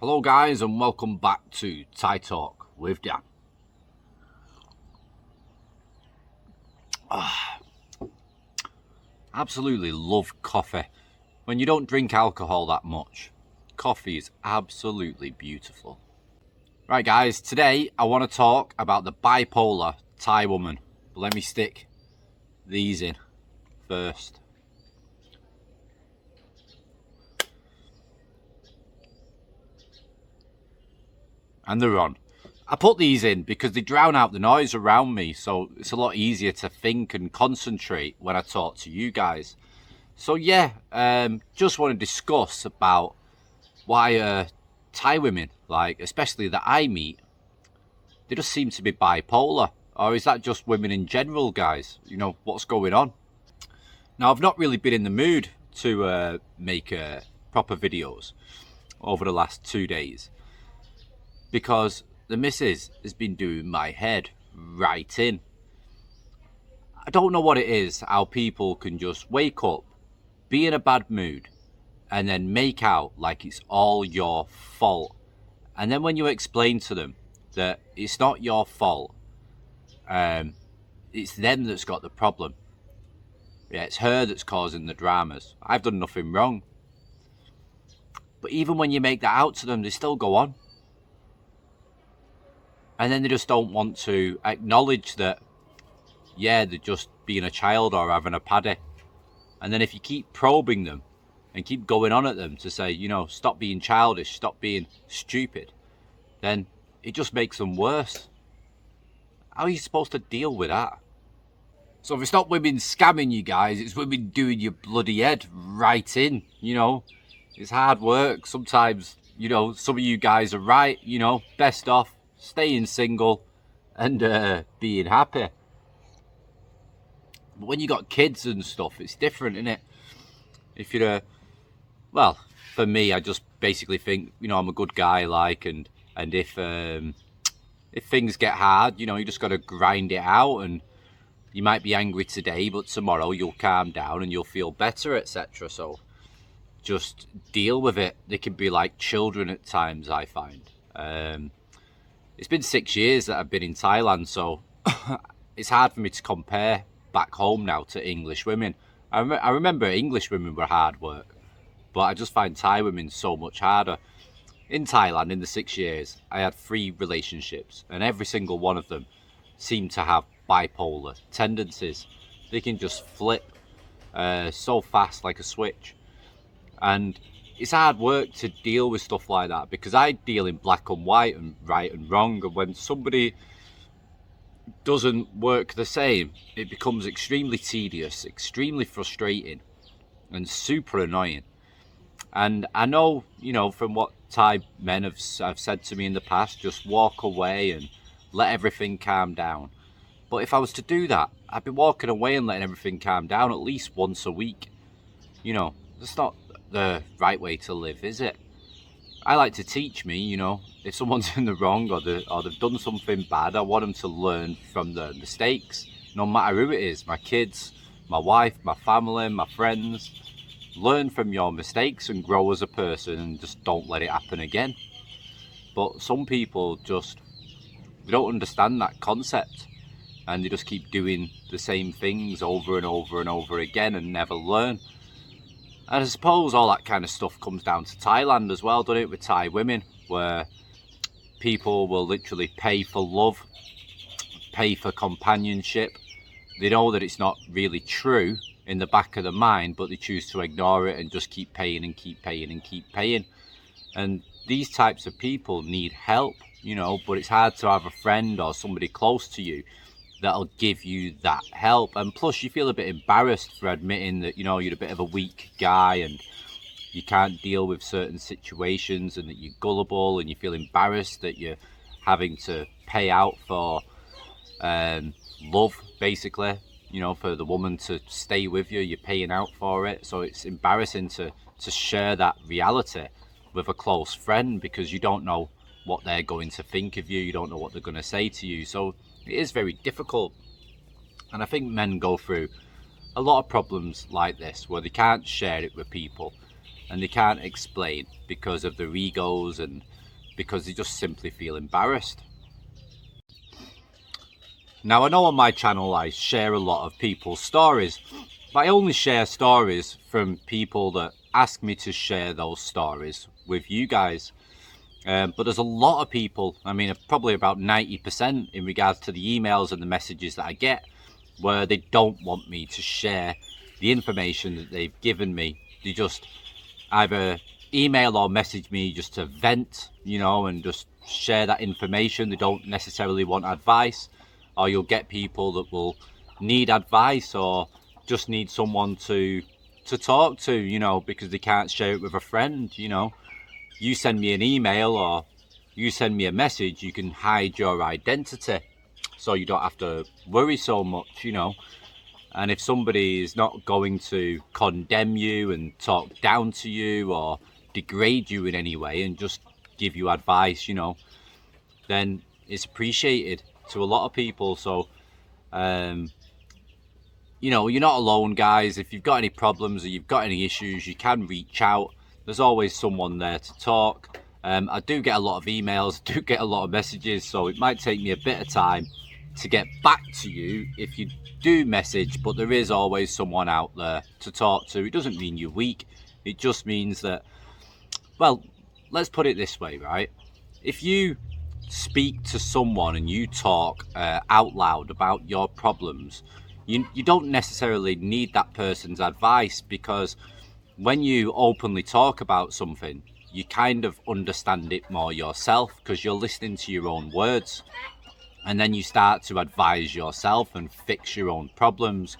Hello guys and welcome back to Thai Talk with Dan. Absolutely love coffee. When you don't drink alcohol that much, coffee is absolutely beautiful. Right guys, today I want to talk about the bipolar Thai woman. But let me stick these in first. And they're on. I put these in because they drown out the noise around me, so it's a lot easier to think and concentrate when I talk to you guys. So yeah, just want to discuss about why Thai women, like especially that I meet, they just seem to be bipolar. Or is that just women in general, guys? You know, what's going on? Now, I've not really been in the mood to make proper videos over the last 2 days because the missus has been doing my head right in. I don't know what it is, how people can just wake up, be in a bad mood, and then make out like it's all your fault. And then when you explain to them that it's not your fault, it's them that's got the problem. Yeah, it's her that's causing the dramas. I've done nothing wrong. But even when you make that out to them, they still go on. And then they just don't want to acknowledge that, yeah, they're just being a child or having a paddy. And then if you keep probing them and keep going on at them to say, you know, stop being childish, stop being stupid, then it just makes them worse. How are you supposed to deal with that? So if it's not women scamming you guys, it's women doing your bloody head right in, you know. It's hard work. Sometimes, you know, some of you guys are right, you know, best off staying single and being happy. But when you got kids and stuff, it's different, isn't it? If you're well, for me, I just basically think, you know, I'm a good guy, like, and if things get hard, you know, you just got to grind it out, and you might be angry today, but tomorrow you'll calm down and you'll feel better, etc. So just deal with it. They can be like children at times, I find. It's been 6 years that I've been in Thailand, so it's hard for me to compare back home now to English women. I remember English women were hard work, but I just find Thai women so much harder. In Thailand, in the 6 years, I had 3 relationships, and every single one of them seemed to have bipolar tendencies. They can just flip so fast like a switch. And it's hard work to deal with stuff like that because I deal in black and white and right and wrong. And when somebody doesn't work the same, it becomes extremely tedious, extremely frustrating, and super annoying. And I know, you know, from what Thai men have said to me in the past, just walk away and let everything calm down. But if I was to do that, I'd be walking away and letting everything calm down at least once a week. You know, that's not the right way to live, is it? I like to teach me, you know, if someone's in the wrong or they've done something bad, I want them to learn from their mistakes, no matter who it is, my kids, my wife, my family, my friends. Learn from your mistakes and grow as a person and just don't let it happen again. But some people just, they don't understand that concept and they just keep doing the same things over and over and over again and never learn. And I suppose all that kind of stuff comes down to Thailand as well, doesn't it, with Thai women, where people will literally pay for love, pay for companionship. They know that it's not really true in the back of the mind, but they choose to ignore it and just keep paying and keep paying and keep paying. And these types of people need help, you know, but it's hard to have a friend or somebody close to you that'll give you that help. And plus you feel a bit embarrassed for admitting that, you know, you're a bit of a weak guy and you can't deal with certain situations and that you're gullible, and you feel embarrassed that you're having to pay out for love, basically, you know, for the woman to stay with you, you're paying out for it. So it's embarrassing to share that reality with a close friend because you don't know what they're going to think of you, you don't know what they're going to say to you. So it is very difficult. And I think men go through a lot of problems like this where they can't share it with people and they can't explain because of their egos and because they just simply feel embarrassed. Now, I know on my channel I share a lot of people's stories, but I only share stories from people that ask me to share those stories with you guys. But there's a lot of people, I mean, probably about 90% in regards to the emails and the messages that I get, where they don't want me to share the information that they've given me. They just either email or message me just to vent, and just share that information. They don't necessarily want advice. Or you'll get people that will need advice or just need someone to talk to, because they can't share it with a friend. You send me an email or you send me a message, you can hide your identity so you don't have to worry so much. And if somebody is not going to condemn you and talk down to you or degrade you in any way and just give you advice, then it's appreciated to a lot of people. So you're not alone, guys. If you've got any problems or you've got any issues, you can reach out. There's always someone there to talk. I do get a lot of emails, do get a lot of messages, so it might take me a bit of time to get back to you if you do message, but there is always someone out there to talk to. It doesn't mean you're weak. It just means that, well, let's put it this way, right? If you speak to someone and you talk out loud about your problems, you don't necessarily need that person's advice, because when you openly talk about something, you kind of understand it more yourself because you're listening to your own words, and then you start to advise yourself and fix your own problems.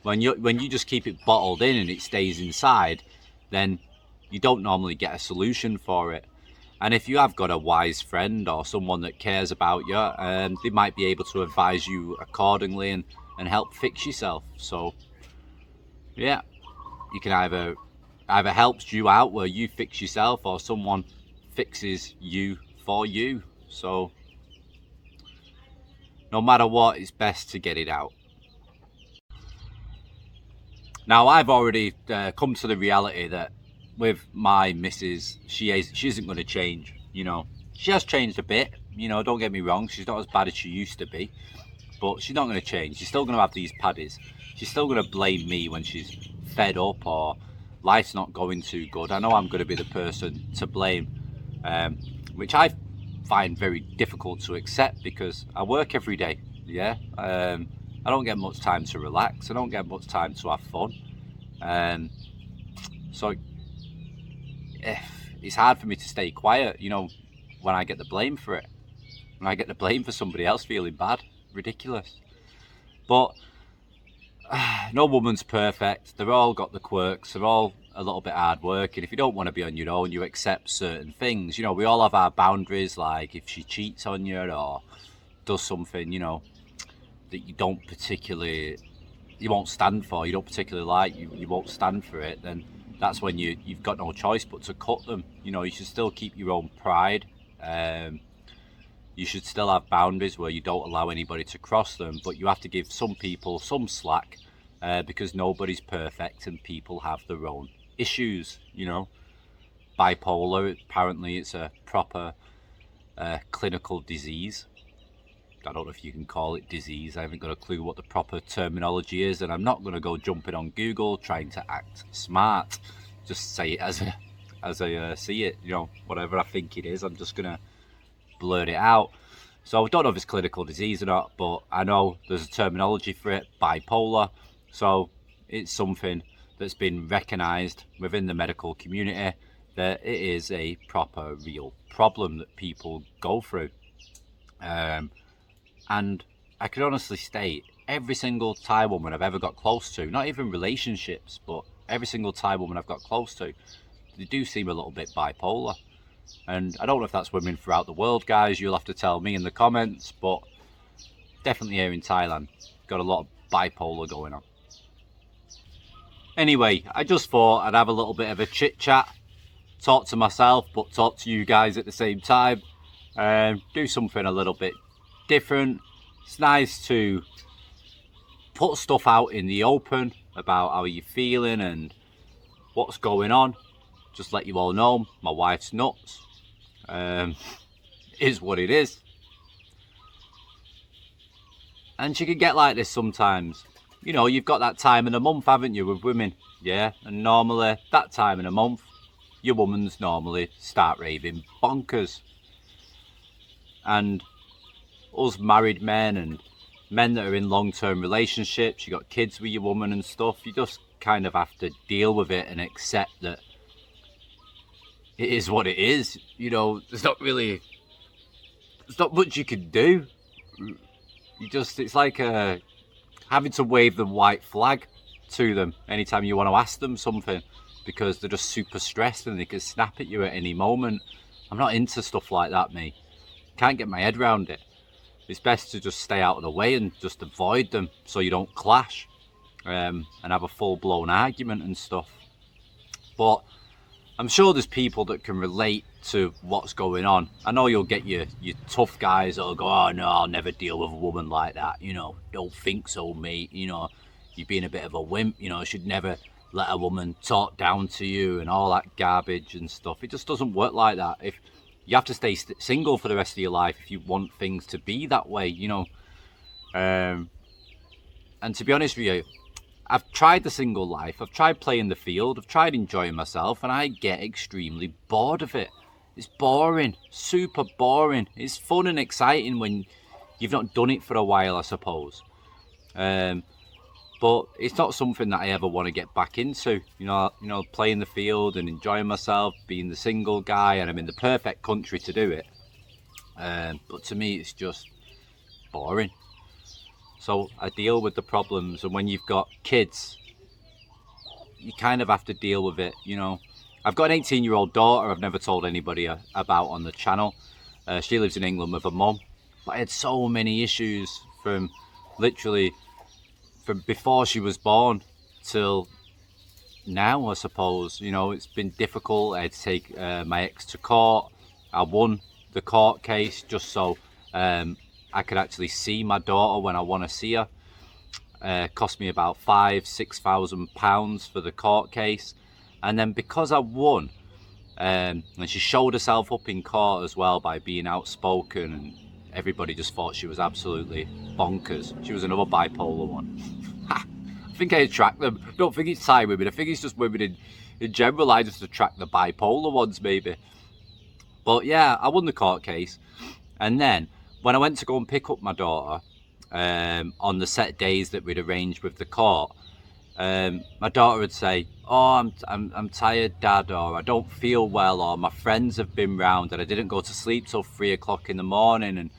When you just keep it bottled in and it stays inside, then you don't normally get a solution for it. And if you have got a wise friend or someone that cares about you, they might be able to advise you accordingly and help fix yourself. So yeah, you can either helps you out where you fix yourself, or someone fixes you for you. So no matter what, it's best to get it out. Now, I've already come to the reality that with my missus, she isn't going to change. She has changed a bit. Don't get me wrong, she's not as bad as she used to be, but she's not going to change. She's still going to have these paddies. She's still going to blame me when she's fed up or life's not going too good. I know I'm going to be the person to blame, which I find very difficult to accept because I work every day. Yeah, I don't get much time to relax. I don't get much time to have fun. So it's hard for me to stay quiet, when I get the blame for it. When I get the blame for somebody else feeling bad. Ridiculous. But no woman's perfect. They've all got the quirks. They're all a little bit hard work. And if you don't want to be on your own, you accept certain things. We all have our boundaries, like if she cheats on you or does something, that you won't stand for, you don't particularly like, you won't stand for it, then that's when you've got no choice but to cut them. You should still keep your own pride. You should still have boundaries where you don't allow anybody to cross them, but you have to give some people some slack, because nobody's perfect and people have their own issues. Bipolar, apparently it's a proper clinical disease. I don't know if you can call it disease. I haven't got a clue what the proper terminology is, and I'm not going to go jumping on Google trying to act smart. Just say it as I see it, whatever I think it is. I'm just going to blurt it out. So I don't know if it's clinical disease or not, but I know there's a terminology for it, bipolar. So it's something that's been recognised within the medical community that it is a proper, real problem that people go through. And I can honestly state, every single Thai woman I've ever got close to, not even relationships, but every single Thai woman I've got close to, they do seem a little bit bipolar. And I don't know if that's women throughout the world, guys. You'll have to tell me in the comments, but definitely here in Thailand, got a lot of bipolar going on. Anyway, I just thought I'd have a little bit of a chit chat, talk to myself, but talk to you guys at the same time. Do something a little bit different. It's nice to put stuff out in the open about how you're feeling and what's going on. just let you all know, my wife's nuts. Is what it is. And she can get like this sometimes. You know, you've got that time in a month, haven't you, with women? Yeah, and normally that time in a month, your woman's normally start raving bonkers. And us married men and men that are in long-term relationships, you got kids with your woman and stuff, you just kind of have to deal with it and accept that it is what it is. You know, there's not much you can do. It's like having to wave the white flag to them anytime you want to ask them something, because they're just super stressed and they can snap at you at any moment. I'm not into stuff like that, me. Can't get my head around it. It's best to just stay out of the way and just avoid them so you don't clash and have a full-blown argument and stuff. But I'm sure there's people that can relate to what's going on. I know you'll get your tough guys that'll go, oh no, I'll never deal with a woman like that. You know, don't think so, mate. You know, you're being a bit of a wimp. You know, should never let a woman talk down to you and all that garbage and stuff. It just doesn't work like that. If you have to stay single for the rest of your life if you want things to be that way, you know. And to be honest with you, I've tried the single life, I've tried playing the field, I've tried enjoying myself, and I get extremely bored of it. It's boring, super boring. It's fun and exciting when you've not done it for a while, I suppose. But it's not something that I ever want to get back into. You know, playing the field and enjoying myself, being the single guy, and I'm in the perfect country to do it. But to me, it's just boring. So I deal with the problems, and when you've got kids, you kind of have to deal with it, you know. I've got an 18-year-old daughter I've never told anybody about on the channel. She lives in England with her mum. But I had so many issues from before she was born till now, I suppose. You know, it's been difficult. I had to take my ex to court. I won the court case just so I could actually see my daughter when I want to see her. Cost me about £6,000 for the court case. And then because I won, and she showed herself up in court as well by being outspoken, and everybody just thought she was absolutely bonkers. She was another bipolar one. I think I attract them. I don't think it's Thai women. I think it's just women in general. I just attract the bipolar ones, maybe. But yeah, I won the court case. And then when I went to go and pick up my daughter on the set days that we'd arranged with the court, my daughter would say, oh, I'm tired, Dad, or I don't feel well, or my friends have been round and I didn't go to sleep till 3 o'clock in the morning.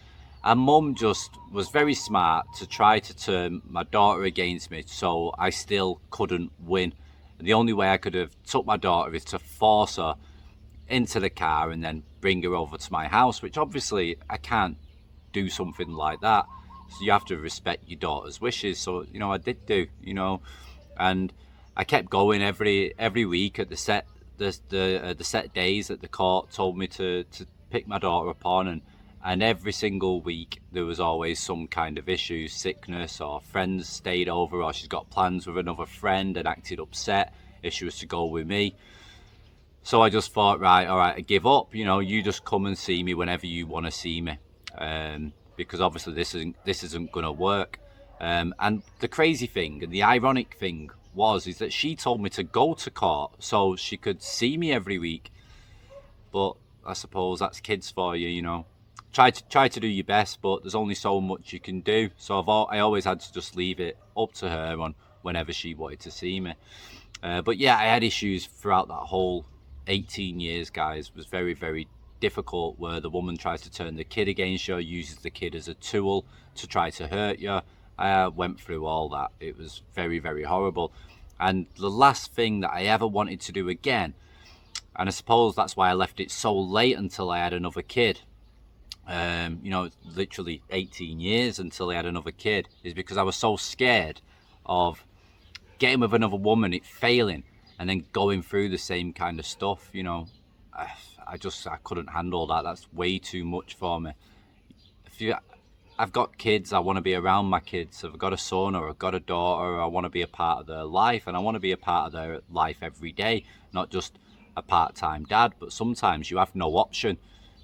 And Mum just was very smart to try to turn my daughter against me, so I still couldn't win. And the only way I could have took my daughter is to force her into the car and then bring her over to my house, which obviously I can't do something like that. So you have to respect your daughter's wishes. So, you know, I did do, you know, and I kept going every week at the set days that the court told me to pick my daughter upon, and every single week there was always some kind of issue, sickness, or friends stayed over, or she's got plans with another friend and acted upset if she was to go with me. So I just thought, right, all right, I give up. You know, you just come and see me whenever you want to see me, because obviously this isn't going to work. And the crazy thing and the ironic thing is that she told me to go to court so she could see me every week. But I suppose that's kids for you, you know. Try to do your best, but there's only so much you can do. So I always had to just leave it up to her on whenever she wanted to see me. But yeah, I had issues throughout that whole 18 years, guys. It was very, very difficult, where the woman tries to turn the kid against you, uses the kid as a tool to try to hurt you. I went through all that. It was very, very horrible. And the last thing that I ever wanted to do again, and I suppose that's why I left it so late until I had another kid, you know, literally 18 years until I had another kid, is because I was so scared of getting with another woman, it failing, and then going through the same kind of stuff. You know, I couldn't handle that. That's way too much for me. I've got kids, I want to be around my kids. If I've got a son or I've got a daughter, I want to be a part of their life, and I want to be a part of their life every day, not just a part-time dad, but sometimes you have no option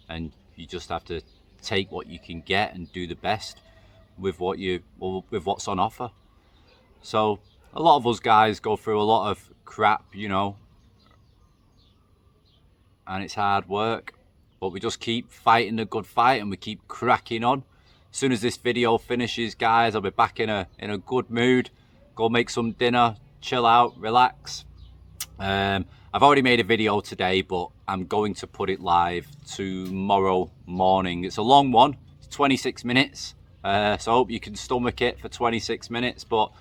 and you just have to take what you can get and do the best with what's on offer. So a lot of us guys go through a lot of crap, you know, and it's hard work, but we just keep fighting the good fight and we keep cracking on. As soon as this video finishes, guys, I'll be back in a good mood. Go make some dinner, chill out, relax. I've already made a video today, but I'm going to put it live tomorrow morning. It's a long one, it's 26 minutes. So I hope you can stomach it for 26 minutes, but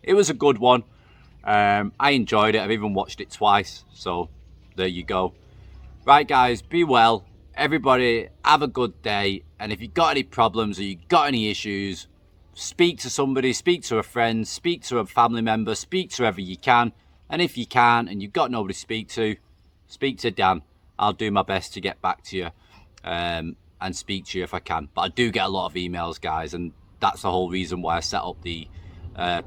it was a good one. I enjoyed it. I've even watched it twice, so there you go. Right, guys, be well. Everybody have a good day, and if you've got any problems or you've got any issues, speak to somebody, speak to a friend, speak to a family member, speak to whoever you can. And if you can't and you've got nobody to speak to Dan. I'll do my best to get back to you and speak to you if I can. But I do get a lot of emails, guys, and that's the whole reason why I set up the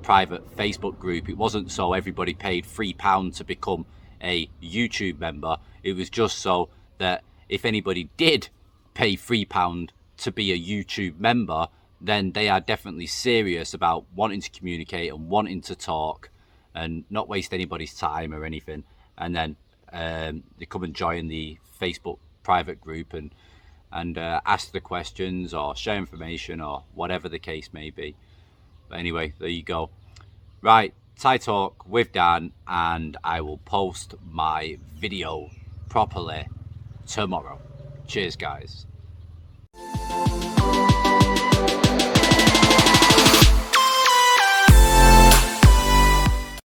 private Facebook group. It wasn't so everybody paid £3 to become a YouTube member. It was just so that if anybody did pay £3 to be a YouTube member, then they are definitely serious about wanting to communicate and wanting to talk and not waste anybody's time or anything. And then they come and join the Facebook private group and ask the questions or share information or whatever the case may be. But anyway, there you go. Right, Thai Talk with Dan, and I will post my video properly tomorrow. Cheers, guys.